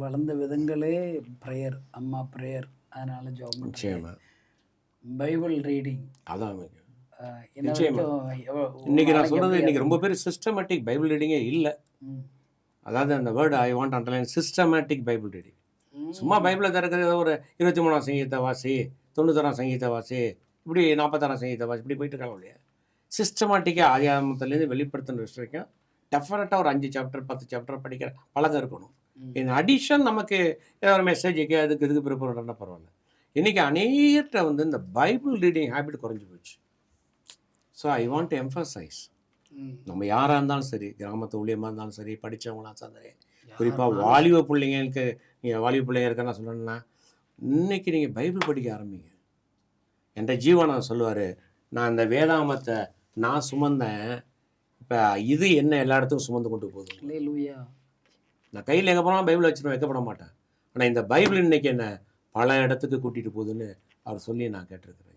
வளர்ந்த விதங்களே ப்ரேயர், அம்மா ப்ரேயர். அதனால ஜெபம் பண்றது. நிச்சயமா. Bible reading. அதான் இன்ன நிச்சயமா. வரைக்கும் ஒரு இன்னைக்கு நான் நாளைக்கு சொல்றது, எப்படி இன்னைக்கு ரொம்ப அது? பேர் சிஸ்டமேட்டிக் பைபிள் ரீடிங்கே இல்லை. ம். அதாவது அந்த word I want underline, systematic Bible reading. சும்மா ம். பைபிளை திறக்கிறது, ஒரு 23ஆம் சங்கீதத்தை வாசி, 90ஆம் சங்கீதத்தை வாசி, இப்படி 46ஆம் சங்கீதத்தை வாசி, இப்படி போயிட்டு இருக்காங்க இல்லையா. சிஸ்டமேட்டிக்காக ஆதியாகமத்துலேருந்து வெளிப்படுத்தின வரைக்கும் டெஃபினட்டாக ஒரு 5 சாப்டர் 10 சாப்டர் படிக்கிற பழக்கம் இருக்கணும். இந்த அடிஷன் நமக்கு ஏதாவது ஒரு மெசேஜுக்கு அதுக்கு இதுக்கு ப்ரிப்பேர் பண்ணுறா பரவாயில்ல. இன்றைக்கி அநேகர்கிட்ட வந்து இந்த பைபிள் ரீடிங் ஹேபிட் குறைஞ்சி போச்சு. So I want to emphasize, நம்ம யாராக இருந்தாலும் சரி, கிராமத்து ஊழியமாக இருந்தாலும் சரி, படித்தவங்களாம் சரி, குறிப்பாக வாலிப பிள்ளைங்களுக்கு, நீங்கள் வாலிப பிள்ளைங்க இருக்கன்னா சொல்லணும்னா, இன்றைக்கி நீங்கள் பைபிள் படிக்க ஆரம்பிங்க. என்ற ஜீவனம் சொல்லுவார், நான் இந்த வேதாமத்தை நான் சுமந்தேன், இப்போ இது என்ன எல்லா இடத்துக்கும் சுமந்து கொண்டு போகுது. அல்லேலூயா. நான் கையில் எங்கே போனாலும் பைபிள் வச்சுருவேன், வைக்கப்பட மாட்டேன். ஆனால் இந்த பைபிள் இன்றைக்கி என்ன பல இடத்துக்கு கூட்டிகிட்டு போகுதுன்னு அவர் சொல்லி நான் கேட்டிருக்கிறேன்.